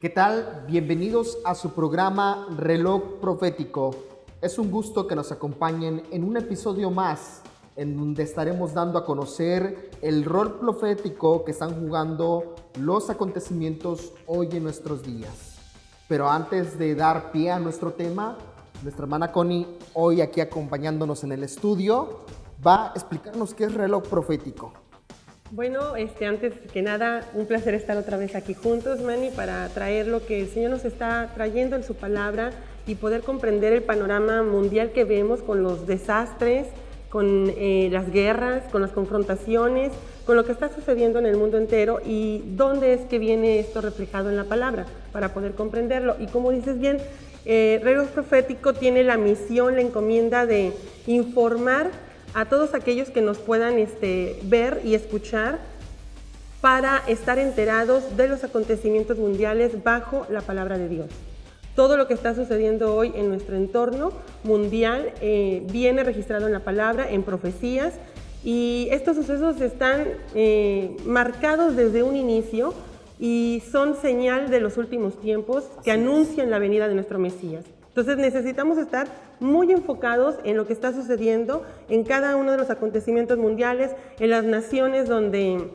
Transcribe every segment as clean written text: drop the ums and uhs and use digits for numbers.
¿Qué tal? Bienvenidos a su programa Reloj Profético. Es un gusto que nos acompañen en un episodio más, en donde estaremos dando a conocer el rol profético que están jugando los acontecimientos hoy en nuestros días. Pero antes de dar pie a nuestro tema, nuestra hermana Connie, hoy aquí acompañándonos en el estudio, va a explicarnos qué es reloj profético. Bueno, antes que nada, un placer estar otra vez aquí juntos, Manny, para traer lo que el Señor nos está trayendo en su palabra y poder comprender el panorama mundial que vemos con los desastres, con las guerras, con las confrontaciones, con lo que está sucediendo en el mundo entero y dónde es que viene esto reflejado en la palabra para poder comprenderlo. Y como dices bien, Reloj Profético tiene la misión, la encomienda de informar a todos aquellos que nos puedan ver y escuchar para estar enterados de los acontecimientos mundiales bajo la palabra de Dios. Todo lo que está sucediendo hoy en nuestro entorno mundial viene registrado en la palabra, en profecías, y estos sucesos están marcados desde un inicio y son señal de los últimos tiempos que anuncian la venida de nuestro Mesías. Entonces necesitamos estar muy enfocados en lo que está sucediendo en cada uno de los acontecimientos mundiales, en las naciones donde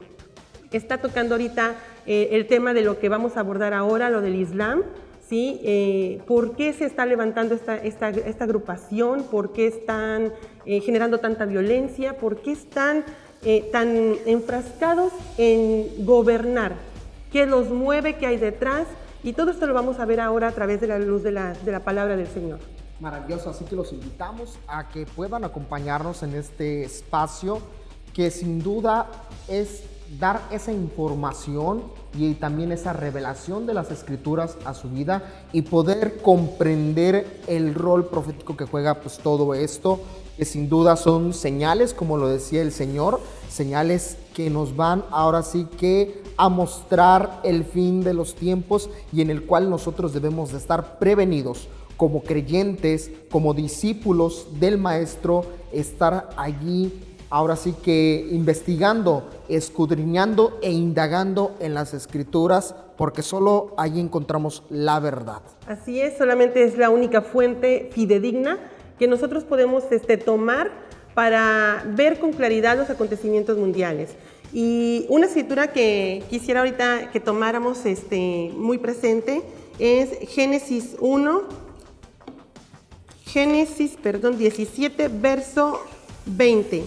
está tocando ahorita el tema de lo que vamos a abordar ahora, lo del Islam, ¿sí? ¿Por qué se está levantando esta agrupación? ¿Por qué están generando tanta violencia? ¿Por qué están tan enfrascados en gobernar? ¿Qué los mueve? ¿Qué hay detrás? Y todo esto lo vamos a ver ahora a través de la luz de la palabra del Señor. Maravilloso, así que los invitamos a que puedan acompañarnos en este espacio que sin duda es dar esa información y también esa revelación de las escrituras a su vida y poder comprender el rol profético que juega pues todo esto, que sin duda son señales, como lo decía el Señor, señales que nos van ahora sí que a mostrar el fin de los tiempos y en el cual nosotros debemos de estar prevenidos como creyentes, como discípulos del Maestro, estar allí ahora sí que investigando, escudriñando e indagando en las Escrituras, porque solo allí encontramos la verdad. Así es, solamente es la única fuente fidedigna que nosotros podemos tomar para ver con claridad los acontecimientos mundiales. Y una escritura que quisiera ahorita que tomáramos muy presente es Génesis 17, verso 20.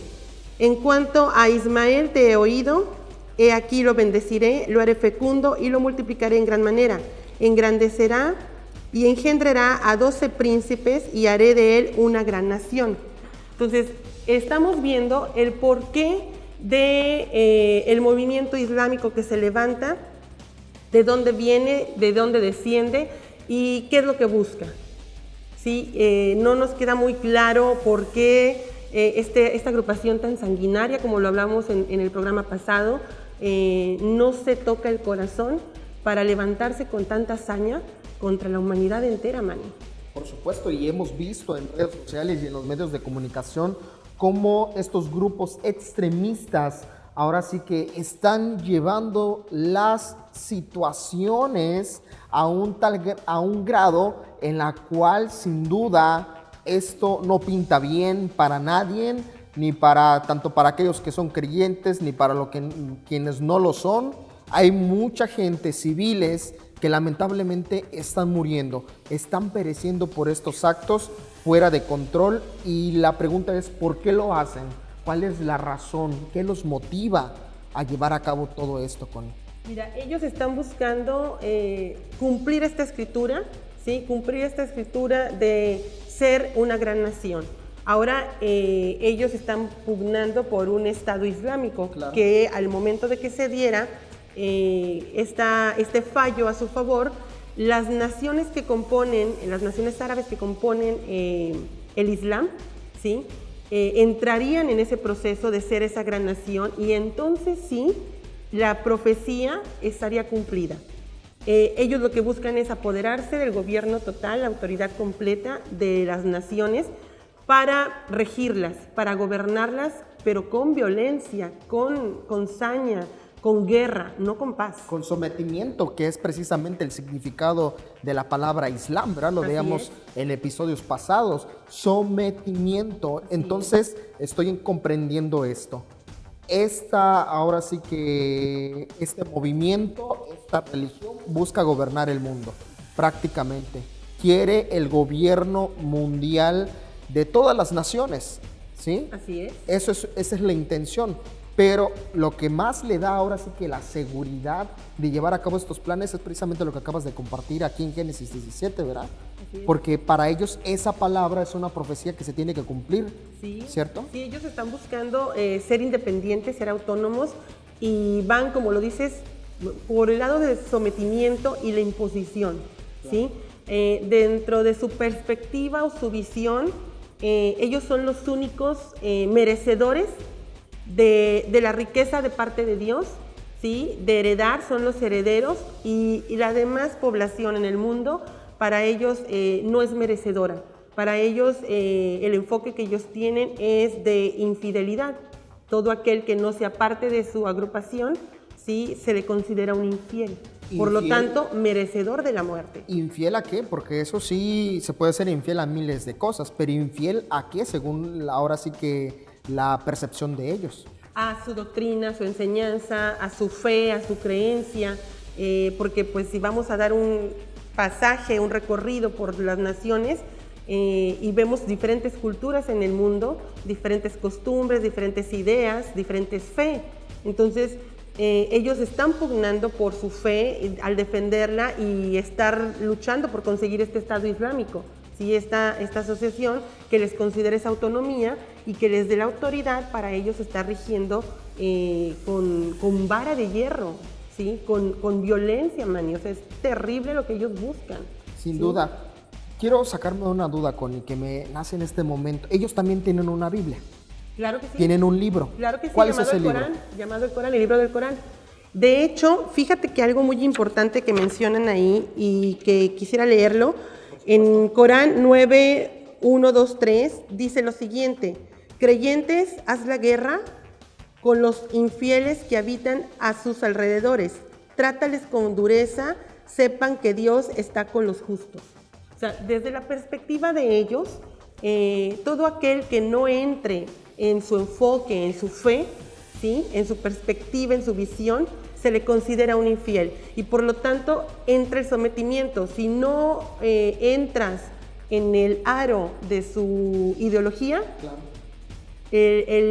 En cuanto a Ismael te he oído, he aquí lo bendeciré, lo haré fecundo y lo multiplicaré en gran manera. Engrandecerá y engendrará a 12 príncipes y haré de él una gran nación. Entonces, estamos viendo el porqué de el movimiento islámico que se levanta, de dónde viene, de dónde desciende y qué es lo que busca. ¿Sí? No nos queda muy claro por qué esta agrupación tan sanguinaria, como lo hablamos en el programa pasado, no se toca el corazón para levantarse con tanta hazaña contra la humanidad entera, Manny. Por supuesto, y hemos visto en redes sociales y en los medios de comunicación cómo estos grupos extremistas ahora sí que están llevando las situaciones a un grado en la cual sin duda esto no pinta bien para nadie, ni para tanto para aquellos que son creyentes, ni para quienes no lo son. Hay mucha gente, civiles, que lamentablemente están muriendo, están pereciendo por estos actos fuera de control, y la pregunta es ¿por qué lo hacen? ¿Cuál es la razón? ¿Qué los motiva a llevar a cabo todo esto, Connie? Mira, ellos están buscando cumplir esta escritura, ¿sí? Cumplir esta escritura de ser una gran nación. Ahora ellos están pugnando por un Estado islámico, claro, que al momento de que se diera este fallo a su favor, las naciones que componen, las naciones árabes que componen el Islam, ¿sí? Entrarían en ese proceso de ser esa gran nación, y entonces sí, la profecía estaría cumplida. Ellos lo que buscan es apoderarse del gobierno total, la autoridad completa de las naciones, para regirlas, para gobernarlas, pero con violencia, con saña, con guerra, no con paz. Con sometimiento, que es precisamente el significado de la palabra Islam, ¿verdad? Lo Así veíamos en episodios pasados. Sometimiento. Entonces, estoy comprendiendo esto. Ahora sí que este movimiento, esta religión, busca gobernar el mundo, prácticamente. Quiere el gobierno mundial de todas las naciones, ¿sí? Así es. Esa es la intención. Pero lo que más le da ahora sí que la seguridad de llevar a cabo estos planes es precisamente lo que acabas de compartir aquí en Génesis 17, ¿verdad? Porque para ellos esa palabra es una profecía que se tiene que cumplir, Sí, ¿cierto? Sí, ellos están buscando ser independientes, ser autónomos y van, como lo dices, por el lado del sometimiento y la imposición, ¿sí? Dentro de su perspectiva o su visión, ellos son los únicos merecedores de la riqueza de parte de Dios, ¿sí? De heredar, son los herederos y la demás población en el mundo para ellos no es merecedora. Para ellos el enfoque que ellos tienen es de infidelidad. Todo aquel que no sea parte de su agrupación, ¿sí? Se le considera un infiel. Por lo tanto, merecedor de la muerte. ¿Infiel a qué? Porque eso sí se puede ser infiel a miles de cosas, pero ¿infiel a qué? Según ahora sí que la percepción de ellos. A su doctrina, a su enseñanza, a su fe, a su creencia, porque pues si vamos a dar un pasaje, un recorrido por las naciones y vemos diferentes culturas en el mundo, diferentes costumbres, diferentes ideas, diferentes fe. Entonces, ellos están pugnando por su fe al defenderla y estar luchando por conseguir este Estado Islámico. ¿Sí? Esta asociación que les considere esa autonomía y que les dé la autoridad para ellos estar rigiendo con vara de hierro, ¿sí? Con violencia, Manny. O sea, es terrible lo que ellos buscan. Sin ¿sí? duda. Quiero sacarme una duda, Connie, que me nace en este momento. Ellos también tienen una Biblia. Claro que sí. Tienen un libro. Claro que sí. ¿Cuál es ese libro? Llamado el Corán, el libro del Corán. De hecho, fíjate que algo muy importante que mencionan ahí y que quisiera leerlo, en Corán 9, 1, 2, 3, dice lo siguiente: creyentes, haz la guerra con los infieles que habitan a sus alrededores. Trátales con dureza, sepan que Dios está con los justos. O sea, desde la perspectiva de ellos, todo aquel que no entre en su enfoque, en su fe, ¿sí? En su perspectiva, en su visión, se le considera un infiel y por lo tanto entra el sometimiento. Si no entras en el aro de su ideología, claro,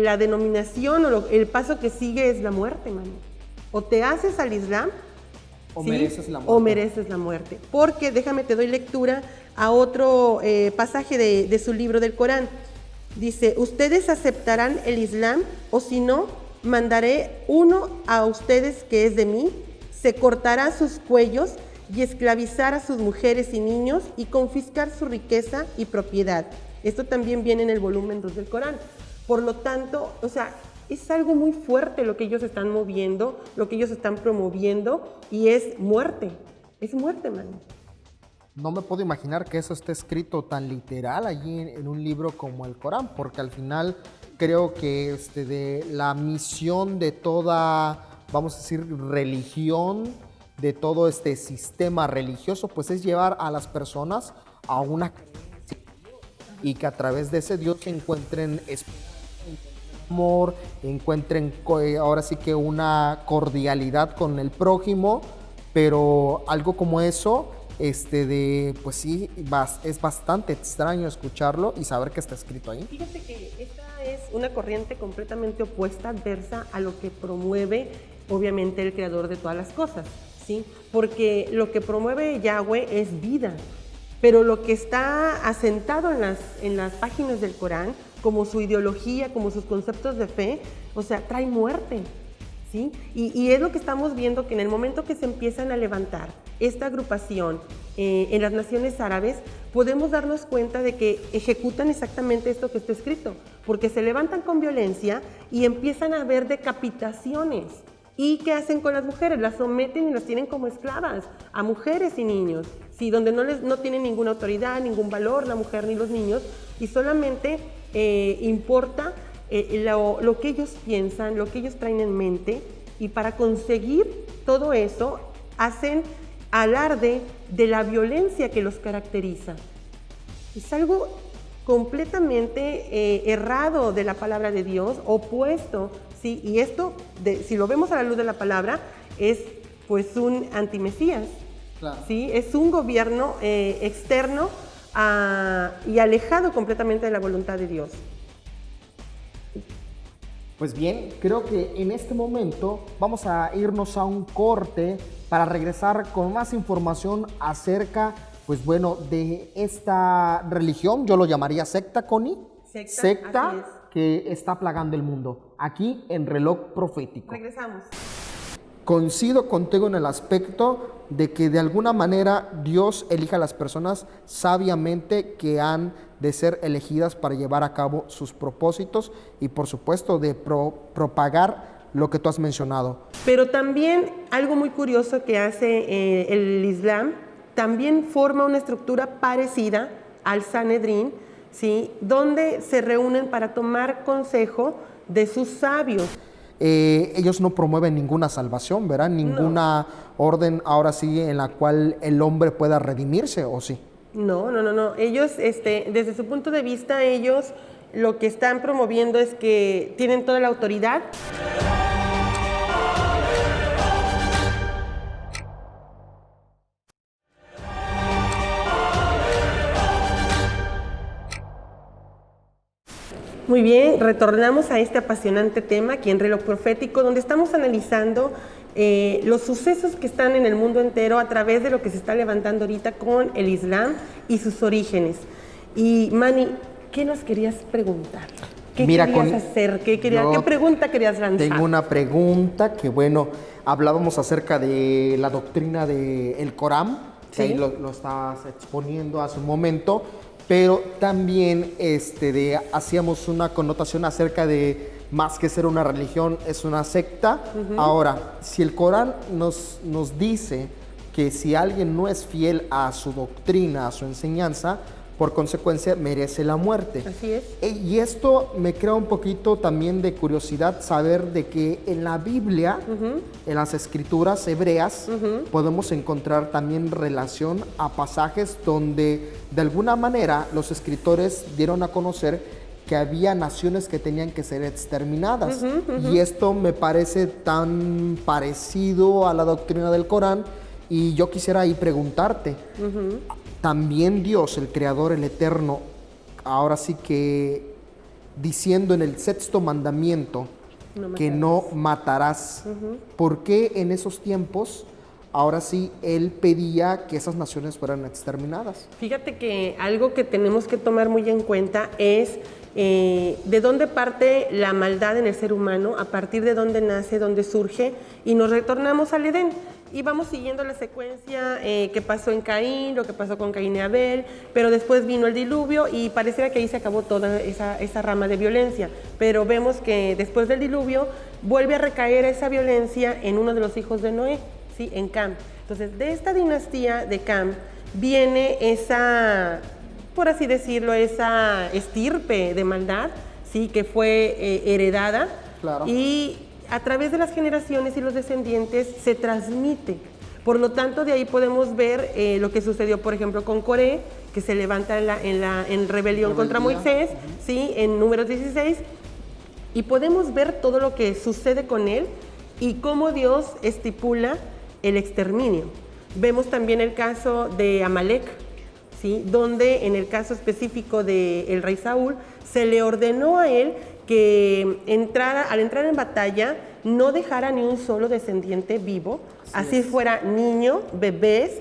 la denominación o el paso que sigue es la muerte, mano. O te haces al Islam o ¿sí? mereces la muerte. O mereces la muerte. Porque, déjame, te doy lectura a otro pasaje de su libro del Corán. Dice: ustedes aceptarán el Islam o si no, mandaré uno a ustedes que es de mí, se cortará sus cuellos y esclavizar a sus mujeres y niños y confiscar su riqueza y propiedad. Esto también viene en el volumen 2 del Corán. Por lo tanto, o sea, es algo muy fuerte lo que ellos están moviendo, lo que ellos están promoviendo y es muerte, man. No me puedo imaginar que eso esté escrito tan literal allí en un libro como el Corán, porque al final creo que de la misión de toda, vamos a decir, religión, de todo este sistema religioso, pues es llevar a las personas a una creencia y que a través de ese Dios encuentren amor, encuentren ahora sí que una cordialidad con el prójimo, pero algo como eso, pues sí, es bastante extraño escucharlo y saber que está escrito ahí. Fíjate que esta es una corriente completamente opuesta, adversa a lo que promueve, obviamente, el creador de todas las cosas, ¿sí? Porque lo que promueve Yahweh es vida, pero lo que está asentado en las páginas del Corán, como su ideología, como sus conceptos de fe, o sea, trae muerte, ¿sí? Y es lo que estamos viendo, que en el momento que se empiezan a levantar esta agrupación en las naciones árabes, podemos darnos cuenta de que ejecutan exactamente esto que está escrito, porque se levantan con violencia y empiezan a haber decapitaciones. ¿Y qué hacen con las mujeres? Las someten y las tienen como esclavas a mujeres y niños, ¿sí? Donde no tienen ninguna autoridad, ningún valor la mujer ni los niños, y solamente importa lo que ellos piensan, lo que ellos traen en mente, Y para conseguir todo eso, hacen alarde de la violencia que los caracteriza. Es algo completamente errado de la palabra de Dios, opuesto, ¿sí? Y esto, si lo vemos a la luz de la palabra, es pues un antimesías, Claro. ¿sí? Es un gobierno externo y alejado completamente de la voluntad de Dios. Pues bien, creo que en este momento vamos a irnos a un corte para regresar con más información acerca, pues bueno, de esta religión, yo lo llamaría secta, Connie. Secta, así es. Que está plagando el mundo, aquí en Reloj Profético. Regresamos. Coincido contigo en el aspecto de que de alguna manera Dios elija a las personas sabiamente que han de ser elegidas para llevar a cabo sus propósitos y por supuesto de propagar lo que tú has mencionado. Pero también algo muy curioso que hace el Islam, también forma una estructura parecida al Sanedrín, ¿sí? Donde se reúnen para tomar consejo de sus sabios. Ellos no promueven ninguna salvación, ¿verdad? Ninguna orden ahora sí en la cual el hombre pueda redimirse, ¿o sí? No. Ellos, desde su punto de vista, ellos lo que están promoviendo es que tienen toda la autoridad. Muy bien, retornamos a este apasionante tema aquí en Reloj Profético, donde estamos analizando los sucesos que están en el mundo entero a través de lo que se está levantando ahorita con el Islam y sus orígenes. Y Manny, ¿qué nos querías preguntar? ¿Qué querías hacer? ¿Qué pregunta querías lanzar? Tengo una pregunta que, bueno, hablábamos acerca de la doctrina del Corán, que ahí lo estás exponiendo hace un momento, pero también hacíamos una connotación acerca de más que ser una religión, es una secta. Ahora, si el Corán nos dice que si alguien no es fiel a su doctrina, a su enseñanza, por consecuencia merece la muerte. Así es. Y esto me crea un poquito también de curiosidad saber de que en la Biblia, en las escrituras hebreas, podemos encontrar también relación a pasajes donde de alguna manera los escritores dieron a conocer que había naciones que tenían que ser exterminadas. Y esto me parece tan parecido a la doctrina del Corán y yo quisiera ahí preguntarte, también Dios, el Creador, el Eterno, ahora sí que diciendo en el sexto mandamiento que no matarás, ¿por qué en esos tiempos ahora sí Él pedía que esas naciones fueran exterminadas? Fíjate que algo que tenemos que tomar muy en cuenta es de dónde parte la maldad en el ser humano, a partir de dónde nace, dónde surge, y nos retornamos al Edén. Y vamos siguiendo la secuencia que pasó en Caín, lo que pasó con Caín y Abel, pero después vino el diluvio y pareciera que ahí se acabó toda esa rama de violencia. Pero vemos que después del diluvio vuelve a recaer esa violencia en uno de los hijos de Noé, ¿sí? En Cam. Entonces, de esta dinastía de Cam viene esa, por así decirlo, esa estirpe de maldad, ¿sí? Que fue heredada. Claro. Y a través de las generaciones y los descendientes se transmite. Por lo tanto, de ahí podemos ver lo que sucedió, por ejemplo, con Coré, que se levanta en rebelión contra Moisés, ¿sí? En Números 16, y podemos ver todo lo que sucede con él y cómo Dios estipula el exterminio. Vemos también el caso de Amalek, ¿sí? Donde en el caso específico del rey Saúl, se le ordenó a él que al entrar en batalla no dejara ni un solo descendiente vivo, así fuera niño, bebés,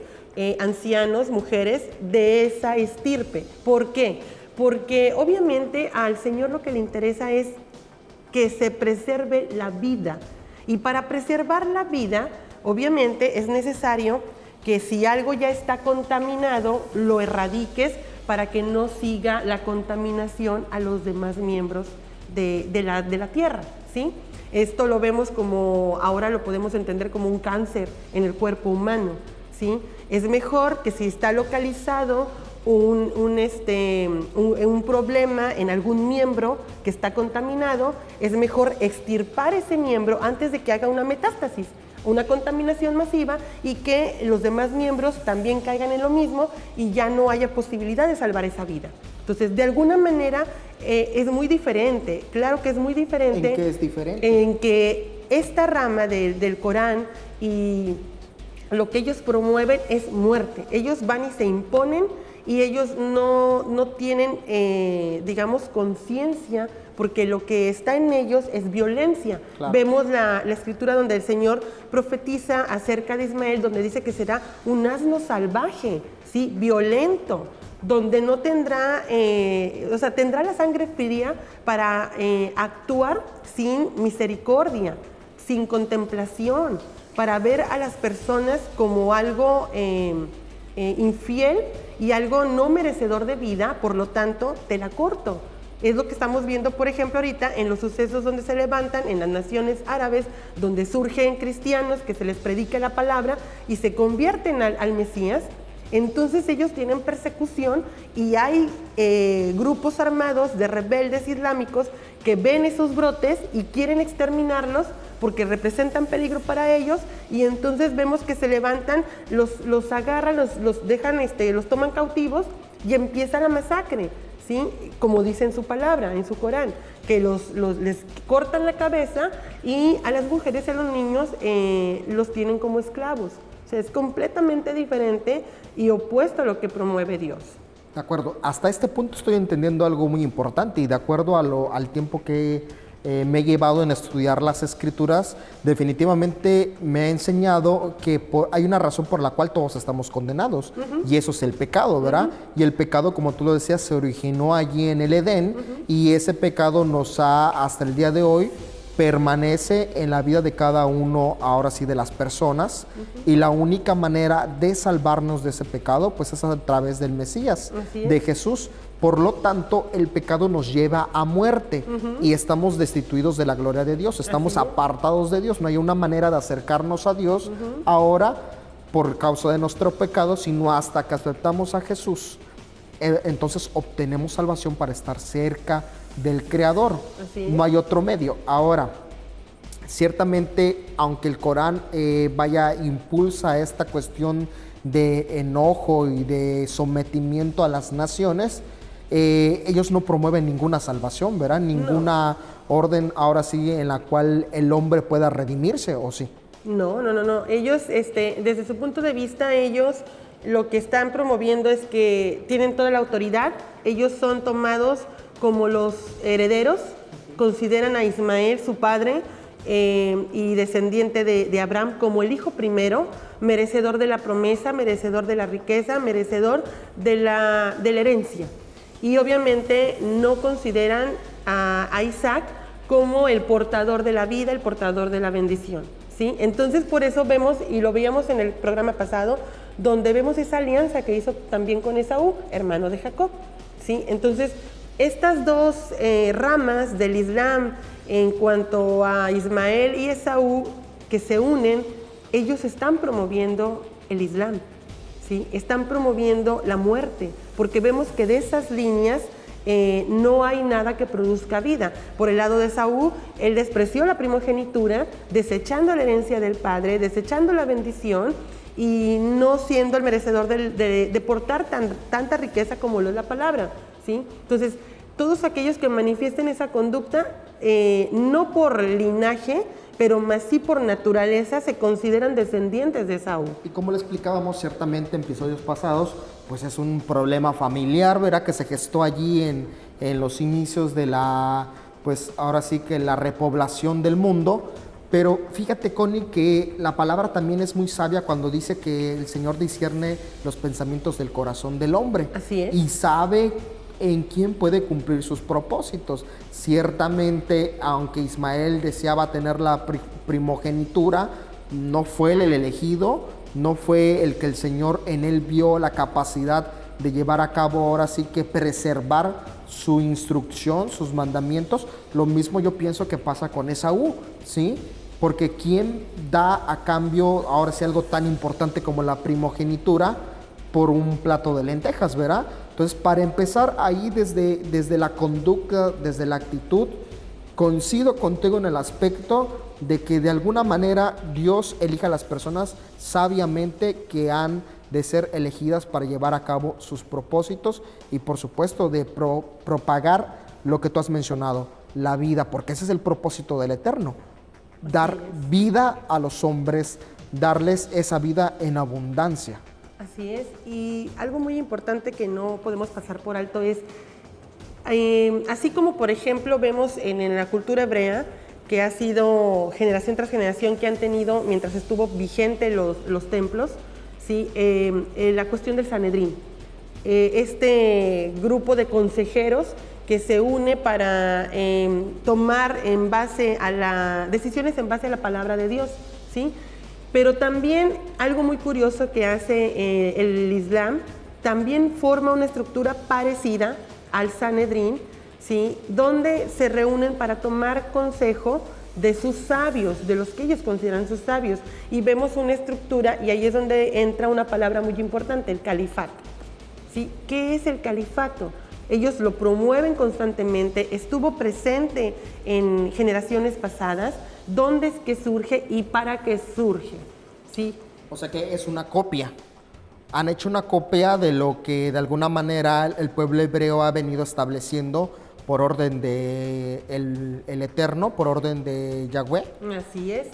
ancianos, mujeres de esa estirpe. ¿Por qué? Porque obviamente al Señor lo que le interesa es que se preserve la vida, y para preservar la vida obviamente es necesario que si algo ya está contaminado lo erradiques para que no siga la contaminación a los demás miembros de la tierra, ¿sí? Esto lo vemos como, ahora lo podemos entender como un cáncer en el cuerpo humano, ¿sí? Es mejor que si está localizado un problema en algún miembro que está contaminado, es mejor extirpar ese miembro antes de que haga una metástasis, una contaminación masiva, y que los demás miembros también caigan en lo mismo y ya no haya posibilidad de salvar esa vida. Entonces, de alguna manera es muy diferente, claro que es muy diferente. ¿En qué es diferente? En que esta rama del Corán y lo que ellos promueven es muerte. Ellos van y se imponen y ellos no tienen, digamos, conciencia, porque lo que está en ellos es violencia. Claro. Vemos la escritura donde el Señor profetiza acerca de Ismael, donde dice que será un asno salvaje, ¿sí? Violento, donde no tendrá, o sea, tendrá la sangre fría para actuar sin misericordia, sin contemplación, para ver a las personas como algo infiel y algo no merecedor de vida, por lo tanto, te la corto. Es lo que estamos viendo, por ejemplo, ahorita en los sucesos donde se levantan en las naciones árabes, donde surgen cristianos que se les predica la palabra y se convierten al Mesías. Entonces ellos tienen persecución y hay grupos armados de rebeldes islámicos que ven esos brotes y quieren exterminarlos porque representan peligro para ellos, y entonces vemos que se levantan, los agarran, los dejan, los toman cautivos y empieza la masacre, ¿sí? Como dice en su palabra, en su Corán, que les cortan la cabeza y a las mujeres y a los niños los tienen como esclavos. O sea, es completamente diferente y opuesto a lo que promueve Dios. De acuerdo, hasta este punto estoy entendiendo algo muy importante, y de acuerdo al tiempo que me he llevado en estudiar las escrituras, definitivamente me ha enseñado que hay una razón por la cual todos estamos condenados, y eso es el pecado, ¿verdad? Y el pecado, como tú lo decías, se originó allí en el Edén, y ese pecado hasta el día de hoy, permanece en la vida de cada uno, ahora sí, de las personas, y la única manera de salvarnos de ese pecado, pues es a través del Mesías, de Jesús. Por lo tanto, el pecado nos lleva a muerte, y estamos destituidos de la gloria de Dios, estamos apartados de Dios. No hay una manera de acercarnos a Dios ahora por causa de nuestro pecado, sino hasta que aceptamos a Jesús. Entonces obtenemos salvación para estar cerca del Creador. No hay otro medio. Ahora, ciertamente, aunque el Corán impulsa esta cuestión de enojo y de sometimiento a las naciones, ellos no promueven ninguna salvación, ¿verdad? Ninguna orden ahora sí en la cual el hombre pueda redimirse, ¿o sí? No. Ellos, desde su punto de vista, ellos lo que están promoviendo es que tienen toda la autoridad. Ellos son tomados como los herederos, consideran a Ismael, su padre, y descendiente de Abraham, como el hijo primero, merecedor de la promesa, merecedor de la riqueza, merecedor de la herencia. Y obviamente no consideran a Isaac como el portador de la vida, el portador de la bendición, ¿sí? Entonces, por eso vemos, y lo veíamos en el programa pasado, donde vemos esa alianza que hizo también con Esaú, hermano de Jacob, ¿sí? Entonces, estas dos ramas del Islam, en cuanto a Ismael y Esaú, que se unen, ellos están promoviendo el Islam, ¿sí? Están promoviendo la muerte, porque vemos que de esas líneas no hay nada que produzca vida. Por el lado de Esaú, él despreció la primogenitura, desechando la herencia del padre, desechando la bendición, y no siendo el merecedor de portar tanta riqueza como lo es la palabra, ¿sí? Entonces, todos aquellos que manifiesten esa conducta, no por linaje, pero más sí por naturaleza, se consideran descendientes de Esaú. Y como le explicábamos ciertamente en episodios pasados, pues es un problema familiar, ¿verdad? Que se gestó allí en los inicios de pues ahora sí que la repoblación del mundo. Pero fíjate, Connie, que la palabra también es muy sabia cuando dice que el Señor discierne los pensamientos del corazón del hombre. Así es. Y sabe en quién puede cumplir sus propósitos. Ciertamente, aunque Ismael deseaba tener la primogenitura, no fue el elegido, no fue el que el Señor en él vio la capacidad de llevar a cabo, ahora sí que preservar su instrucción, sus mandamientos. Lo mismo yo pienso que pasa con Esaú, ¿sí? Porque ¿quién da a cambio ahora sí algo tan importante como la primogenitura? por un plato de lentejas, ¿verdad? Entonces, para empezar ahí desde la conducta, desde la actitud, coincido contigo en el aspecto de que de alguna manera Dios elija a las personas sabiamente que han de ser elegidas para llevar a cabo sus propósitos y por supuesto de propagar lo que tú has mencionado, la vida, porque ese es el propósito del Eterno, dar vida a los hombres, darles esa vida en abundancia. Así es, y algo muy importante que no podemos pasar por alto es, así como por ejemplo vemos en la cultura hebrea, que ha sido generación tras generación que han tenido, mientras estuvo vigente los templos, ¿sí? La cuestión del Sanedrín, este grupo de consejeros que se une para tomar decisiones en base a la palabra de Dios, ¿sí? Pero también algo muy curioso que hace el Islam, también forma una estructura parecida al Sanedrín, ¿sí? Donde se reúnen para tomar consejo de sus sabios, de los que ellos consideran sus sabios. Y vemos una estructura, y ahí es donde entra una palabra muy importante, el califato, ¿sí? ¿Qué es el califato? Ellos lo promueven constantemente, estuvo presente en generaciones pasadas. ¿Dónde es que surge y para qué surge? ¿Sí? O sea que es una copia. Han hecho una copia de lo que de alguna manera el pueblo hebreo ha venido estableciendo por orden de el Eterno, por orden de Yahweh. Así es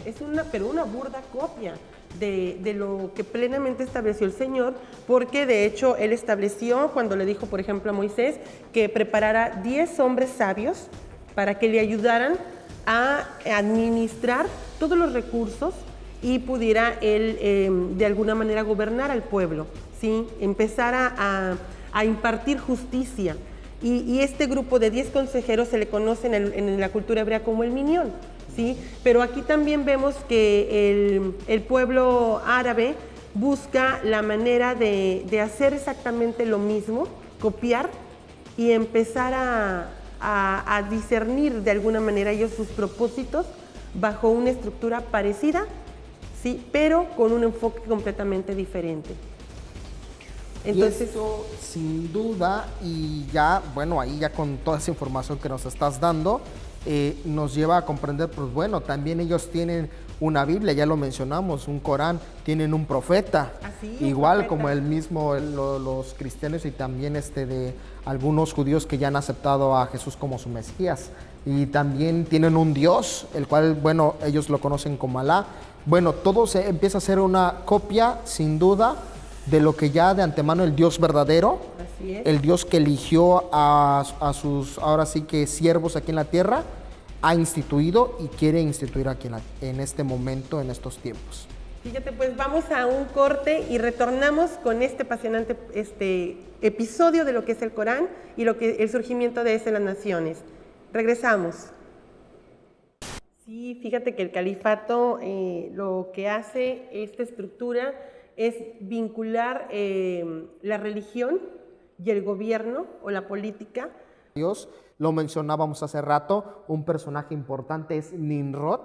pero una burda copia de lo que plenamente estableció el Señor, porque de hecho Él estableció, cuando le dijo, por ejemplo, a Moisés, que preparara 10 hombres sabios para que le ayudaran a administrar todos los recursos y pudiera él de alguna manera gobernar al pueblo, ¿sí? Empezar a impartir justicia. Y este grupo de 10 consejeros se le conoce en la cultura hebrea como el Minyan, ¿sí? Pero aquí también vemos que el pueblo árabe busca la manera de hacer exactamente lo mismo, copiar y empezar a discernir de alguna manera ellos sus propósitos bajo una estructura parecida, sí, pero con un enfoque completamente diferente. Entonces, y esto, sin duda, y ya, bueno, ahí ya con toda esa información que nos estás dando, nos lleva a comprender, pues bueno, también ellos tienen una Biblia, ya lo mencionamos, un Corán, tienen un profeta, igual como el mismo los cristianos y también de algunos judíos que ya han aceptado a Jesús como su Mesías, y también tienen un Dios, el cual, bueno, ellos lo conocen como Alá. Bueno, todo se empieza a ser una copia, sin duda, de lo que ya de antemano el Dios verdadero, el Dios que eligió a sus, ahora sí que siervos aquí en la tierra, ha instituido y quiere instituir aquí en este momento, en estos tiempos. Fíjate, pues vamos a un corte y retornamos con este apasionante episodio de lo que es el Corán y el surgimiento de las naciones. Regresamos. Sí, fíjate que el califato lo que hace esta estructura es vincular la religión y el gobierno o la política. Dios, lo mencionábamos hace rato, un personaje importante es Nimrod.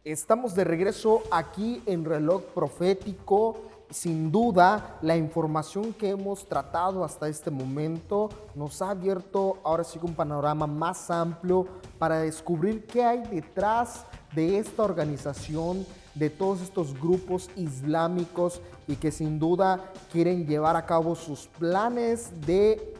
Estamos de regreso aquí en Reloj Profético. Sin duda, la información que hemos tratado hasta este momento nos ha abierto ahora sí un panorama más amplio para descubrir qué hay detrás de esta organización, de todos estos grupos islámicos y que sin duda quieren llevar a cabo sus planes de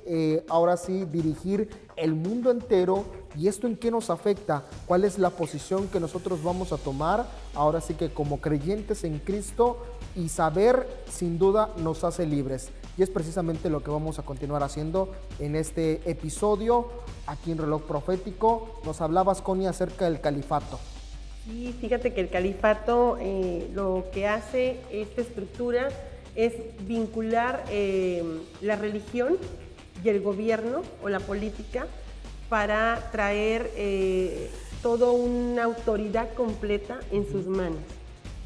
ahora sí dirigir el mundo entero. ¿Y esto en qué nos afecta? ¿Cuál es la posición que nosotros vamos a tomar ahora sí que como creyentes en Cristo? Y saber, sin duda, nos hace libres. Y es precisamente lo que vamos a continuar haciendo en este episodio, aquí en Reloj Profético. Nos hablabas, Connie, acerca del califato. Sí, fíjate que el califato lo que hace esta estructura es vincular la religión y el gobierno o la política para traer toda una autoridad completa en sus manos.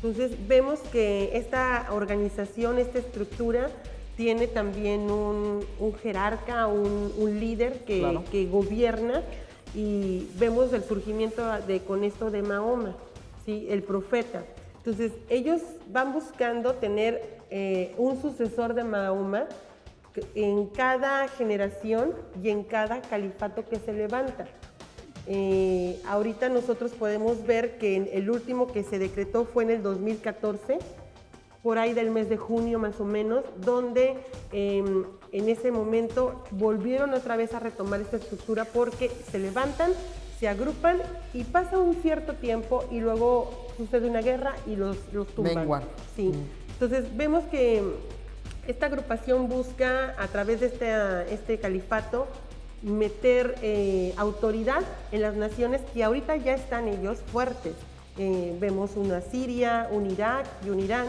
Entonces vemos que esta organización, esta estructura, tiene también un jerarca, un líder Claro. que gobierna, y vemos el surgimiento con esto de Mahoma, ¿sí? El profeta. Entonces, ellos van buscando tener un sucesor de Mahoma en cada generación y en cada califato que se levanta. Ahorita nosotros podemos ver que el último que se decretó fue en el 2014, por ahí del mes de junio más o menos, donde en ese momento volvieron otra vez a retomar esta estructura porque se levantan, se agrupan y pasa un cierto tiempo y luego sucede una guerra y los tumban. Menguan. Sí. Entonces vemos que esta agrupación busca a través de este califato meter autoridad en las naciones que ahorita ya están ellos fuertes. Vemos una Siria, un Irak y un Irán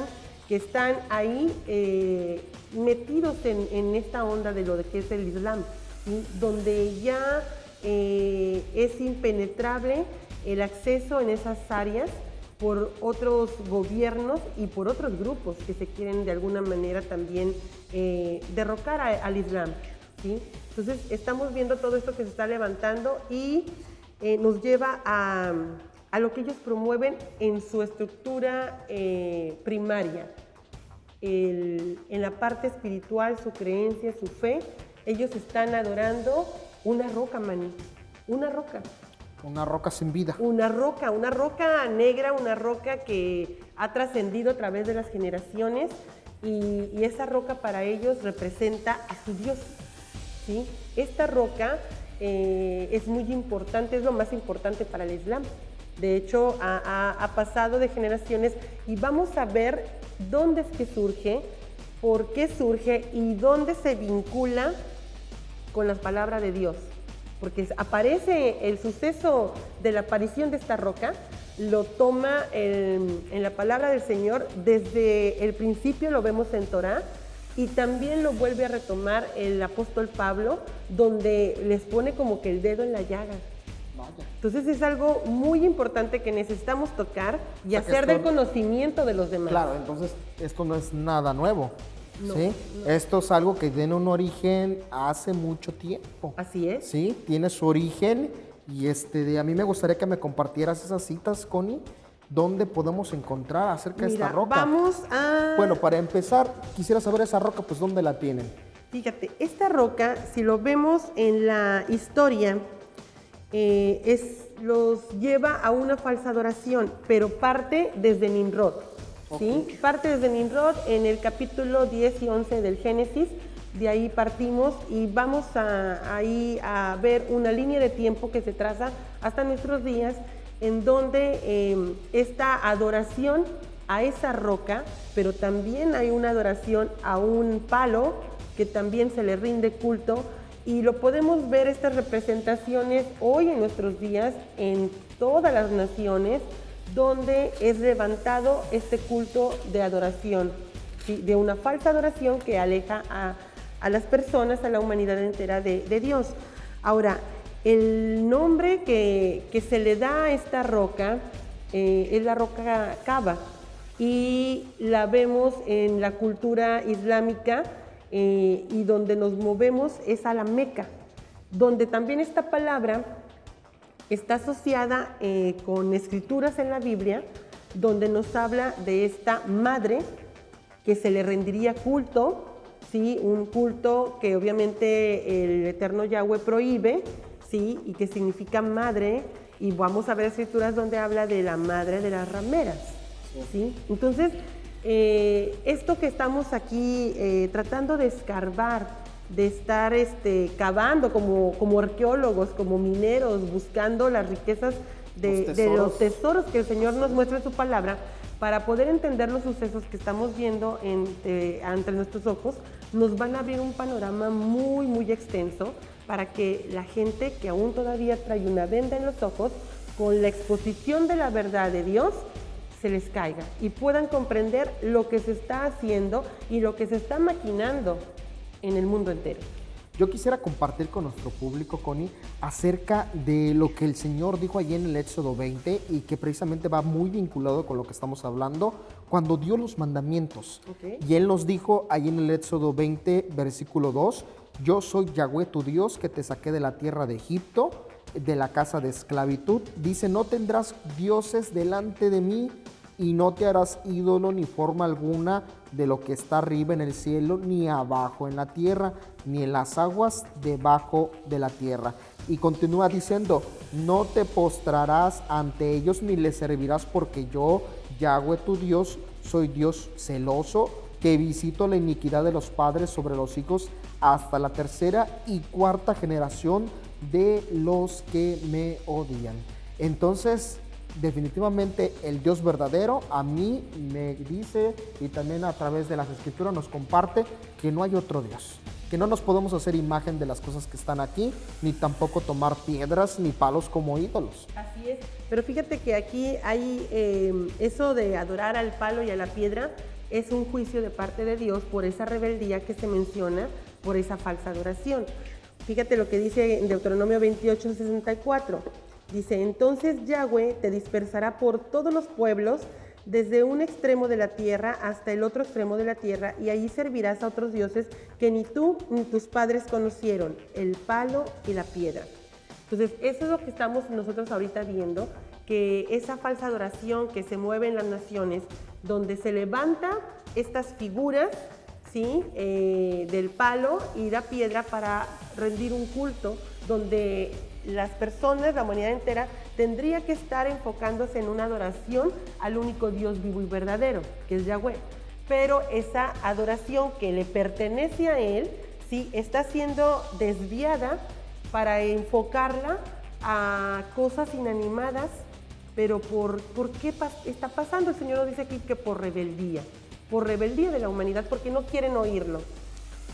que están ahí metidos en esta onda de lo que es el Islam, ¿sí? Donde ya es impenetrable el acceso en esas áreas por otros gobiernos y por otros grupos que se quieren de alguna manera también derrocar al Islam, ¿sí? Entonces estamos viendo todo esto que se está levantando y nos lleva a lo que ellos promueven en su estructura primaria. En la parte espiritual, su creencia, su fe, ellos están adorando una roca, Manny, una roca. Una roca sin vida. Una roca negra, una roca que ha trascendido a través de las generaciones y esa roca para ellos representa a su Dios, ¿sí? Esta roca es muy importante, es lo más importante para el Islam. De hecho, ha pasado de generaciones y vamos a ver dónde es que surge, por qué surge y dónde se vincula con la palabra de Dios. Porque aparece el suceso de la aparición de esta roca, lo toma en la palabra del Señor, desde el principio lo vemos en Torá, y también lo vuelve a retomar el apóstol Pablo, donde les pone como que el dedo en la llaga. Vaya. Entonces es algo muy importante que necesitamos tocar y O sea, hacer del conocimiento de los demás. Claro, entonces esto no es nada nuevo. No, ¿sí? no. Esto es algo que tiene un origen hace mucho tiempo. Así es. Sí, tiene su origen y a mí me gustaría que me compartieras esas citas, Connie, ¿dónde podemos encontrar acerca de esta roca? Vamos a... Bueno, para empezar, quisiera saber esa roca, pues ¿dónde la tienen? Fíjate, esta roca, si lo vemos en la historia, los lleva a una falsa adoración, pero parte desde Nimrod. ¿Sí? Parte desde Nimrod en el capítulo 10 y 11 del Génesis. De ahí partimos y vamos ahí a ver una línea de tiempo que se traza hasta nuestros días, en donde esta adoración a esa roca, pero también hay una adoración a un palo que también se le rinde culto, y lo podemos ver estas representaciones hoy en nuestros días en todas las naciones, donde es levantado este culto de adoración, ¿sí? De una falsa adoración que aleja a las personas, a la humanidad entera de Dios. Ahora, el nombre que se le da a esta roca es la roca Kaaba, y la vemos en la cultura islámica, y donde nos movemos es a la Meca, donde también esta palabra está asociada con escrituras en la Biblia, donde nos habla de esta madre que se le rendiría culto, ¿sí? Un culto que obviamente el eterno Yahweh prohíbe, ¿sí? Y que significa madre, y vamos a ver escrituras donde habla de la madre de las rameras, ¿sí? Entonces, esto que estamos aquí tratando de escarbar, de estar cavando como arqueólogos, como mineros, buscando las riquezas de los tesoros que el Señor nos muestra en su palabra, para poder entender los sucesos que estamos viendo ante nuestros ojos, nos van a abrir un panorama muy, muy extenso, para que la gente que aún todavía trae una venda en los ojos, con la exposición de la verdad de Dios, se les caiga y puedan comprender lo que se está haciendo y lo que se está maquinando en el mundo entero. Yo quisiera compartir con nuestro público, Connie, acerca de lo que el Señor dijo allí en el Éxodo 20 y que precisamente va muy vinculado con lo que estamos hablando, cuando dio los mandamientos. Ok. Y Él nos dijo allí en el Éxodo 20, versículo 2, yo soy Yahweh tu Dios que te saqué de la tierra de Egipto, de la casa de esclavitud. Dice, no tendrás dioses delante de mí y no te harás ídolo ni forma alguna de lo que está arriba en el cielo, ni abajo en la tierra, ni en las aguas debajo de la tierra. Y continúa diciendo, no te postrarás ante ellos ni les servirás, porque yo, Yahweh tu Dios, soy Dios celoso, que visito la iniquidad de los padres sobre los hijos hasta la tercera y cuarta generación de los que me odian. Entonces, definitivamente el Dios verdadero a mí me dice, y también a través de las escrituras nos comparte, que no hay otro Dios, que no nos podemos hacer imagen de las cosas que están aquí, ni tampoco tomar piedras ni palos como ídolos. Así es, pero fíjate que aquí hay eso de adorar al palo y a la piedra, es un juicio de parte de Dios por esa rebeldía que se menciona, por esa falsa adoración. Fíjate lo que dice en Deuteronomio 28:64. Dice, entonces Yahweh te dispersará por todos los pueblos, desde un extremo de la tierra hasta el otro extremo de la tierra, y allí servirás a otros dioses que ni tú ni tus padres conocieron, el palo y la piedra. Entonces, eso es lo que estamos nosotros ahorita viendo, que esa falsa adoración que se mueve en las naciones, donde se levanta estas figuras, ¿sí? Del palo y la piedra para rendir un culto, donde las personas, la humanidad entera, tendría que estar enfocándose en una adoración al único Dios vivo y verdadero, que es Yahweh. Pero esa adoración que le pertenece a Él, sí, está siendo desviada para enfocarla a cosas inanimadas. Pero ¿por qué está pasando? El Señor nos dice aquí que por rebeldía de la humanidad, porque no quieren oírlo.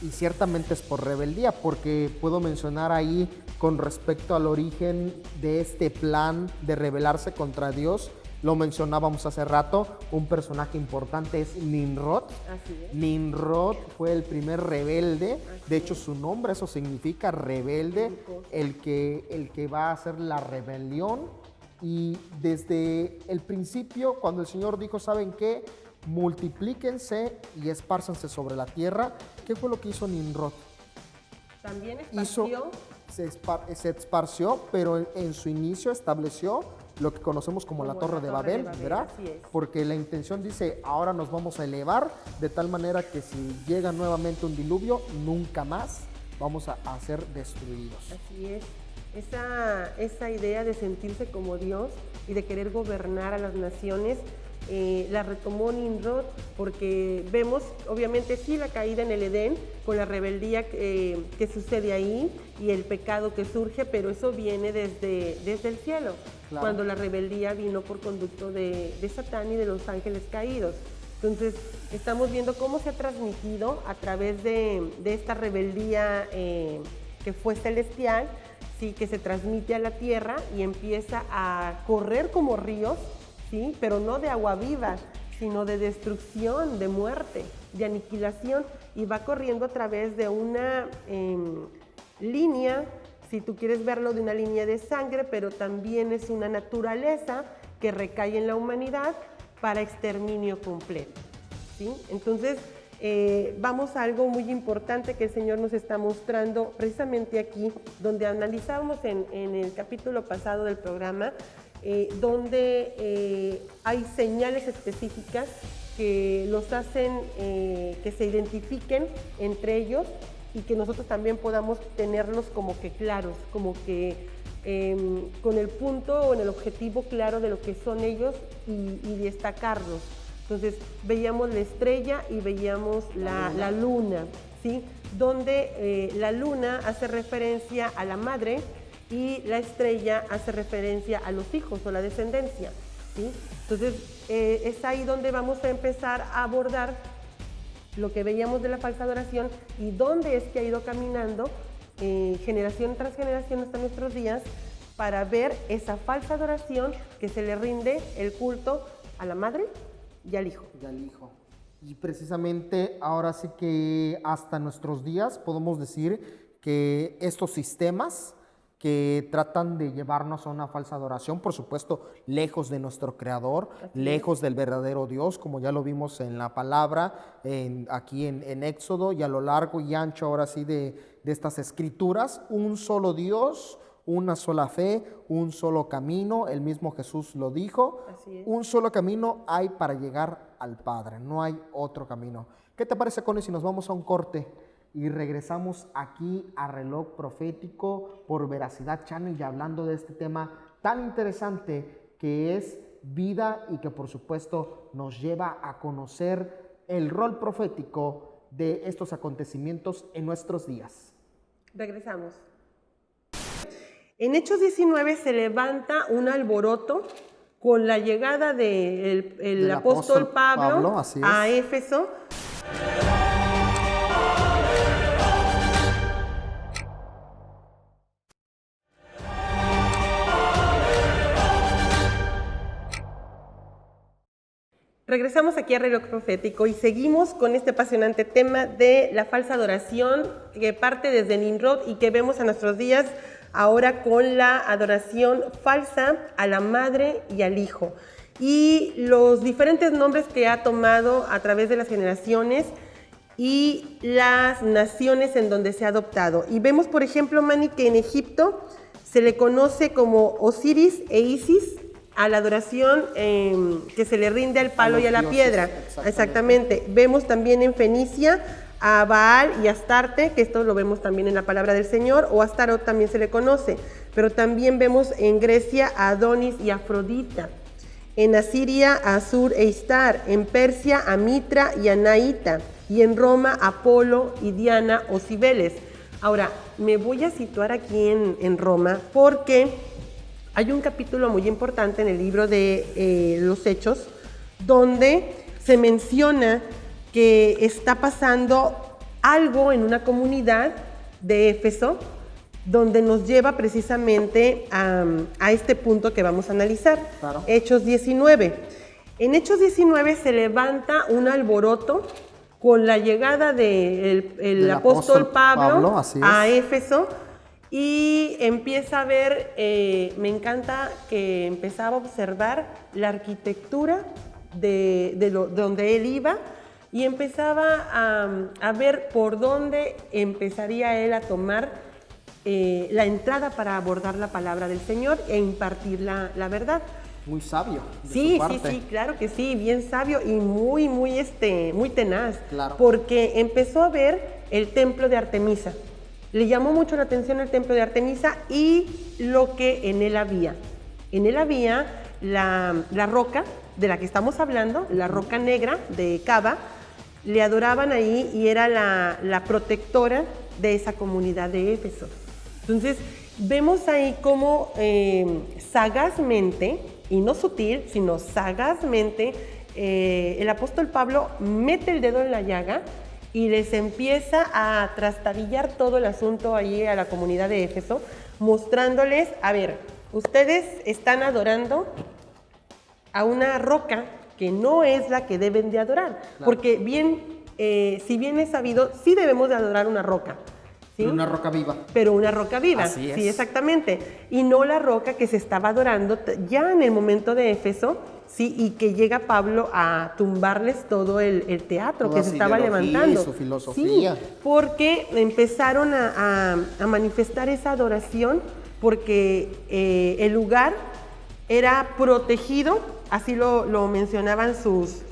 Y ciertamente es por rebeldía, porque puedo mencionar ahí con respecto al origen de este plan de rebelarse contra Dios, lo mencionábamos hace rato, un personaje importante es Nimrod. Así es. Nimrod fue el primer rebelde, de hecho su nombre eso significa rebelde, el que va a hacer la rebelión. Y desde el principio, cuando el Señor dijo, ¿saben qué? Multiplíquense y espárzanse sobre la tierra. ¿Qué fue lo que hizo Nimrod? También esparció. Se esparció, pero en su inicio estableció lo que conocemos como la Torre de Babel, ¿verdad? Así es. Porque la intención dice, ahora nos vamos a elevar de tal manera que si llega nuevamente un diluvio, nunca más vamos a ser destruidos. Así es. Esa idea de sentirse como Dios y de querer gobernar a las naciones, la retomó Nimrod, porque vemos obviamente sí la caída en el Edén con la rebeldía que sucede ahí y el pecado que surge, pero eso viene desde el cielo, claro, cuando la rebeldía vino por conducto de Satán y de los ángeles caídos. Entonces estamos viendo cómo se ha transmitido a través de esta rebeldía que fue celestial, sí, que se transmite a la tierra y empieza a correr como ríos, sí, pero no de agua viva, sino de destrucción, de muerte, de aniquilación, y va corriendo a través de una línea, si tú quieres verlo, de una línea de sangre, pero también es una naturaleza que recae en la humanidad para exterminio completo, ¿sí? Entonces, vamos a algo muy importante que el Señor nos está mostrando precisamente aquí, donde analizábamos en el capítulo pasado del programa, donde hay señales específicas que los hacen que se identifiquen entre ellos y que nosotros también podamos tenerlos como que claros, como que con el punto o en el objetivo claro de lo que son ellos y destacarlos. Entonces veíamos la estrella y veíamos la luna, ¿sí? Donde la luna hace referencia a la madre y la estrella hace referencia a los hijos o la descendencia, ¿sí? Entonces es ahí donde vamos a empezar a abordar lo que veíamos de la falsa adoración y dónde es que ha ido caminando generación tras generación hasta nuestros días, para ver esa falsa adoración que se le rinde el culto a la madre y al hijo. Y precisamente ahora sí que hasta nuestros días podemos decir que estos sistemas que tratan de llevarnos a una falsa adoración, por supuesto, lejos de nuestro Creador, lejos del verdadero Dios, como ya lo vimos en la palabra, aquí en Éxodo, y a lo largo y ancho ahora sí de estas escrituras, un solo Dios, una sola fe, un solo camino, el mismo Jesús lo dijo, un solo camino hay para llegar al Padre, no hay otro camino. ¿Qué te parece, Connie, si nos vamos a un corte y regresamos aquí a Reloj Profético por Veracidad Channel y hablando de este tema tan interesante que es vida y que por supuesto nos lleva a conocer el rol profético de estos acontecimientos en nuestros días? Regresamos. En Hechos 19 se levanta un alboroto con la llegada del apóstol Pablo a Éfeso. Regresamos aquí a Reloj Profético y seguimos con este apasionante tema de la falsa adoración que parte desde Nimrod y que vemos a nuestros días ahora con la adoración falsa a la madre y al hijo. Y los diferentes nombres que ha tomado a través de las generaciones y las naciones en donde se ha adoptado. Y vemos, por ejemplo, Manny, que en Egipto se le conoce como Osiris e Isis, a la adoración que se le rinde al palo y a la piedra. Exactamente. Vemos también en Fenicia a Baal y Astarte, que esto lo vemos también en la palabra del Señor, o Astarot también se le conoce. Pero también vemos en Grecia a Adonis y Afrodita. En Asiria a Asur e Istar. En Persia a Mitra y a Naita. Y en Roma a Apolo y Diana o Cibeles. Ahora, me voy a situar aquí en Roma porque hay un capítulo muy importante en el libro de los Hechos donde se menciona que está pasando algo en una comunidad de Éfeso donde nos lleva precisamente a este punto que vamos a analizar. Claro. Hechos 19. En Hechos 19 se levanta un alboroto con la llegada del apóstol Pablo a Éfeso. Y empieza a ver, me encanta que empezaba a observar la arquitectura de donde él iba y empezaba a ver por dónde empezaría él a tomar la entrada para abordar la palabra del Señor e impartir la verdad. Muy sabio. Sí, claro que sí, bien sabio y muy tenaz. Claro. Porque empezó a ver el templo de Artemisa. Le llamó mucho la atención el templo de Artemisa y lo que en él había. En él había la roca de la que estamos hablando, la roca negra de Cava. Le adoraban ahí y era la protectora de esa comunidad de Éfeso. Entonces, vemos ahí cómo sagazmente, y no sutil, sino sagazmente, el apóstol Pablo mete el dedo en la llaga y les empieza a trastabillar todo el asunto ahí a la comunidad de Éfeso, mostrándoles, a ver, ustedes están adorando a una roca que no es la que deben de adorar, claro. Porque si bien es sabido, sí debemos de adorar una roca. ¿Sí? Pero una roca viva. Pero una roca viva, así es. Sí, exactamente. Y no la roca que se estaba adorando ya en el momento de Éfeso, sí, y que llega Pablo a tumbarles todo el teatro que se estaba levantando. Su filosofía. Sí, porque empezaron a manifestar esa adoración porque el lugar era protegido, así lo mencionaban sus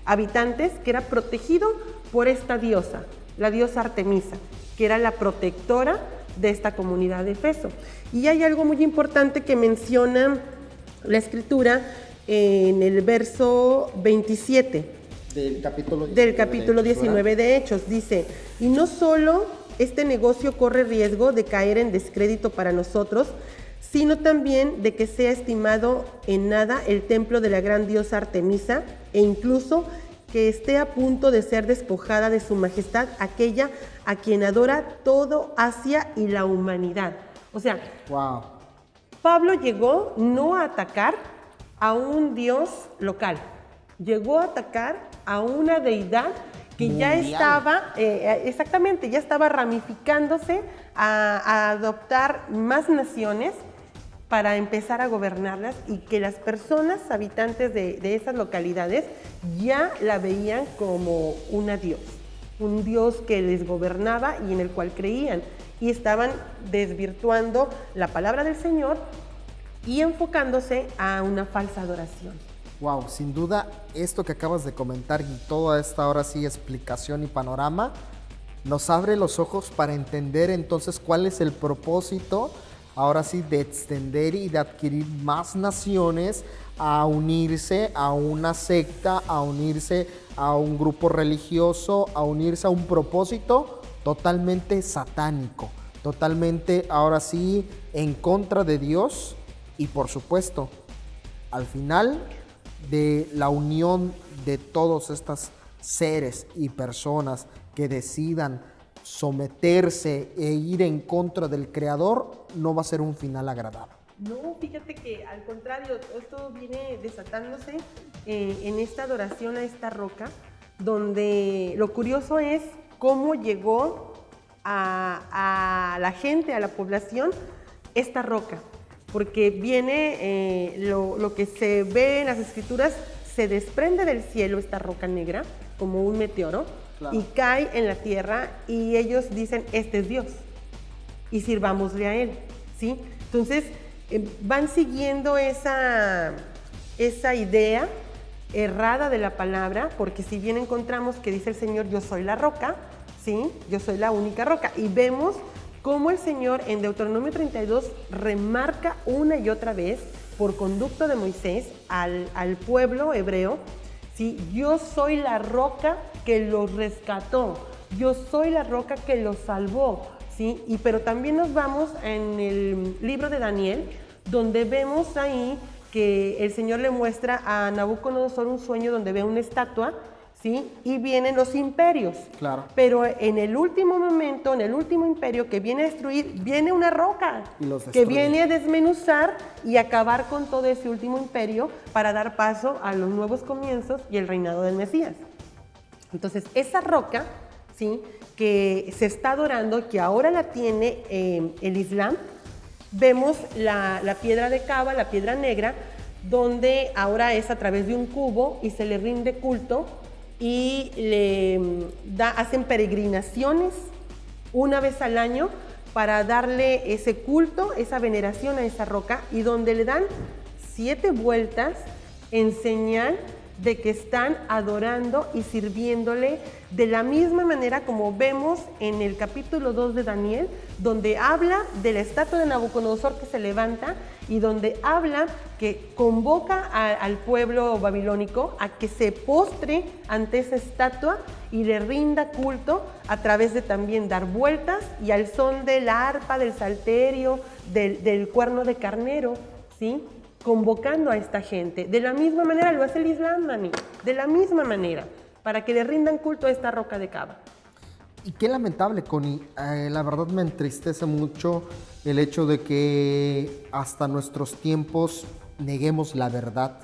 habitantes, que era protegido por esta diosa, la diosa Artemisa, que era la protectora de esta comunidad de Éfeso. Y hay algo muy importante que menciona la Escritura en el verso 27 del capítulo 19 de Hechos. Dice, y no solo este negocio corre riesgo de caer en descrédito para nosotros, sino también de que sea estimado en nada el templo de la gran diosa Artemisa, e incluso que esté a punto de ser despojada de su majestad aquella a quien adora todo Asia y la humanidad. O sea, wow. Pablo llegó no a atacar a un dios local, llegó a atacar a una deidad que ya mundial. estaba, exactamente, ya estaba ramificándose a adoptar más naciones para empezar a gobernarlas y que las personas habitantes de esas localidades ya la veían como un dios que les gobernaba y en el cual creían, y estaban desvirtuando la palabra del Señor y enfocándose a una falsa adoración. Wow, sin duda esto que acabas de comentar y toda esta ahora sí explicación y panorama nos abre los ojos para entender entonces cuál es el propósito ahora sí de extender y de adquirir más naciones a unirse a una secta, a unirse a un grupo religioso, a unirse a un propósito totalmente satánico, totalmente ahora sí en contra de Dios y por supuesto al final de la unión de todos estos seres y personas que decidan someterse e ir en contra del Creador, no va a ser un final agradable. No, fíjate que al contrario, esto viene desatándose en esta adoración a esta roca, donde lo curioso es cómo llegó a la gente, a la población, esta roca. Porque viene lo que se ve en las escrituras, se desprende del cielo esta roca negra como un meteoro, claro, y cae en la tierra y ellos dicen, este es Dios y sirvámosle a él, ¿sí? Entonces van siguiendo esa idea errada de la palabra, porque si bien encontramos que dice el Señor, yo soy la roca, ¿sí? Yo soy la única roca, y vemos cómo el Señor en Deuteronomio 32 remarca una y otra vez, por conducto de Moisés, al pueblo hebreo, ¿sí? Yo soy la roca que los rescató, yo soy la roca que los salvó, ¿sí? Pero también nos vamos en el libro de Daniel, donde vemos ahí que el Señor le muestra a Nabucodonosor un sueño donde ve una estatua, ¿sí? Y vienen los imperios. Claro. Pero en el último momento, en el último imperio que viene a destruir, viene una roca que viene a desmenuzar y acabar con todo ese último imperio para dar paso a los nuevos comienzos y el reinado del Mesías. Entonces, esa roca, ¿sí?, que se está adorando, que ahora la tiene el Islam, vemos la piedra de Kaaba, la piedra negra, donde ahora es a través de un cubo y se le rinde culto y hacen peregrinaciones una vez al año para darle ese culto, esa veneración a esa roca, y donde le dan 7 vueltas en señal de que están adorando y sirviéndole de la misma manera como vemos en el capítulo 2 de Daniel, donde habla de la estatua de Nabucodonosor que se levanta y donde habla que convoca al pueblo babilónico a que se postre ante esa estatua y le rinda culto a través de también dar vueltas y al son de la arpa, del salterio, del cuerno de carnero, ¿sí?, convocando a esta gente. De la misma manera lo hace el Islam, Manny, de la misma manera, para que le rindan culto a esta roca de Kaaba. Y qué lamentable, Connie. La verdad me entristece mucho el hecho de que hasta nuestros tiempos neguemos la verdad,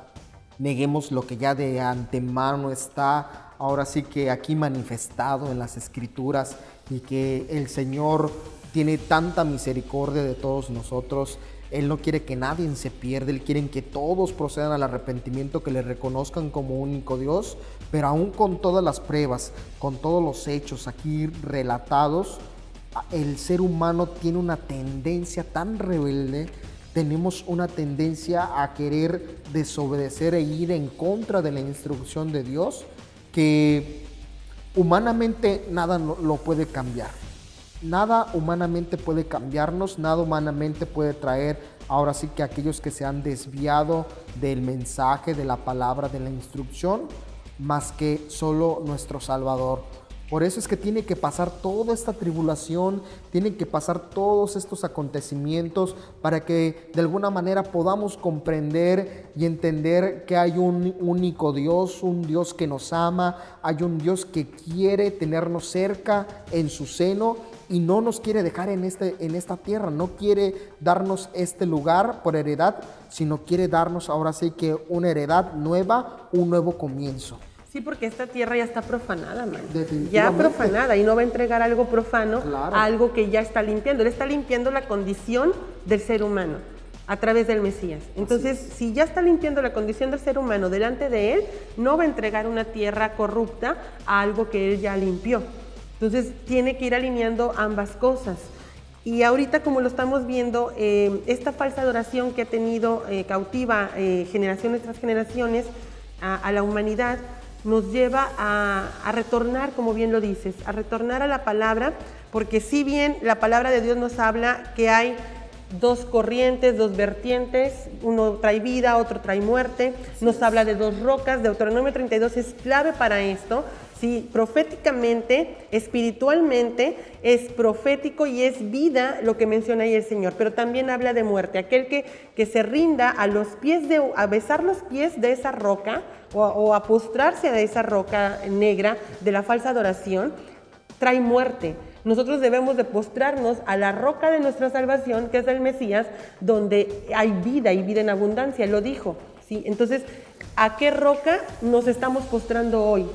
neguemos lo que ya de antemano está ahora sí que aquí manifestado en las Escrituras, y que el Señor tiene tanta misericordia de todos nosotros. Él no quiere que nadie se pierda, Él quiere que todos procedan al arrepentimiento, que le reconozcan como único Dios, pero aún con todas las pruebas, con todos los hechos aquí relatados, el ser humano tiene una tendencia tan rebelde, tenemos una tendencia a querer desobedecer e ir en contra de la instrucción de Dios, que humanamente nada lo puede cambiar. Nada humanamente puede cambiarnos, nada humanamente puede traer ahora sí que aquellos que se han desviado del mensaje, de la palabra, de la instrucción, más que solo nuestro Salvador. Por eso es que tiene que pasar toda esta tribulación, tienen que pasar todos estos acontecimientos para que de alguna manera podamos comprender y entender que hay un único Dios, un Dios que nos ama, hay un Dios que quiere tenernos cerca en su seno y no nos quiere dejar en esta tierra, no quiere darnos este lugar por heredad, sino quiere darnos ahora sí que una heredad nueva, un nuevo comienzo. Sí, porque esta tierra ya está profanada, man. Ya Definitivamente. profanada, y no va a entregar algo profano Claro. a algo que ya está limpiando. Él está limpiando la condición del ser humano a través del Mesías. Entonces, si ya está limpiando la condición del ser humano delante de él, no va a entregar una tierra corrupta a algo que él ya limpió. Entonces, tiene que ir alineando ambas cosas. Y ahorita, como lo estamos viendo, esta falsa adoración que ha tenido cautiva generaciones tras generaciones a la humanidad, nos lleva a retornar, como bien lo dices, a retornar a la palabra, porque si bien la palabra de Dios nos habla que hay dos corrientes, dos vertientes, uno trae vida, otro trae muerte, nos habla de dos rocas. Deuteronomio 32 es clave para esto. Sí, proféticamente, espiritualmente, es profético y es vida lo que menciona ahí el Señor, pero también habla de muerte. Aquel que se rinda a los pies a besar los pies de esa roca o a postrarse a esa roca negra de la falsa adoración, trae muerte. Nosotros debemos de postrarnos a la roca de nuestra salvación, que es el Mesías, donde hay vida y vida en abundancia, lo dijo, ¿sí? Entonces, ¿a qué roca nos estamos postrando hoy?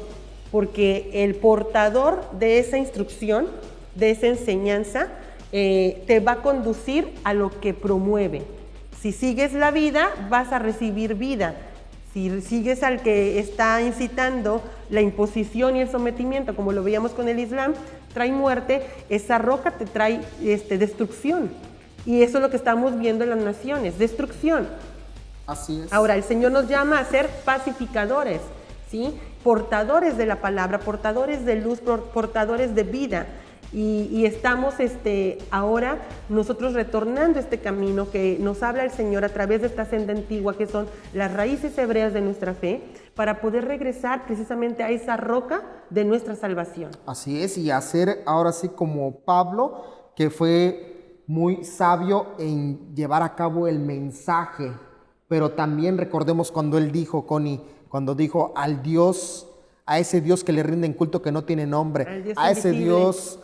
Porque el portador de esa instrucción, de esa enseñanza, te va a conducir a lo que promueve. Si sigues la vida, vas a recibir vida. Si sigues al que está incitando la imposición y el sometimiento, como lo veíamos con el Islam, trae muerte, esa roca te trae destrucción. Y eso es lo que estamos viendo en las naciones, destrucción. Así es. Ahora, el Señor nos llama a ser pacificadores, ¿sí? Portadores de la palabra, portadores de luz, portadores de vida. Y estamos ahora nosotros retornando este camino que nos habla el Señor a través de esta senda antigua, que son las raíces hebreas de nuestra fe, para poder regresar precisamente a esa roca de nuestra salvación. Así es, y hacer ahora sí como Pablo, que fue muy sabio en llevar a cabo el mensaje, pero también recordemos cuando él dijo, Connie, cuando dijo al Dios, a ese Dios que le rinden culto que no tiene nombre, a ese Dios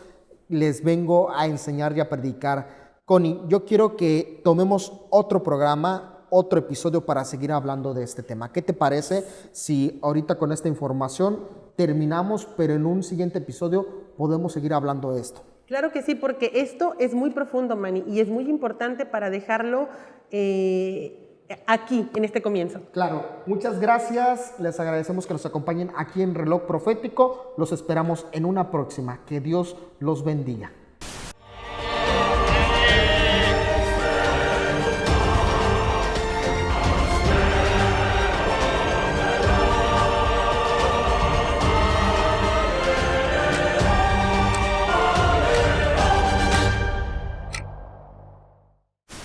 les vengo a enseñar y a predicar. Connie, yo quiero que tomemos otro programa, otro episodio para seguir hablando de este tema. ¿Qué te parece si ahorita con esta información terminamos, pero en un siguiente episodio podemos seguir hablando de esto? Claro que sí, porque esto es muy profundo, Manny, y es muy importante para dejarlo aquí, en este comienzo. Claro, muchas gracias. Les agradecemos que nos acompañen aquí en Reloj Profético. Los esperamos en una próxima. Que Dios los bendiga.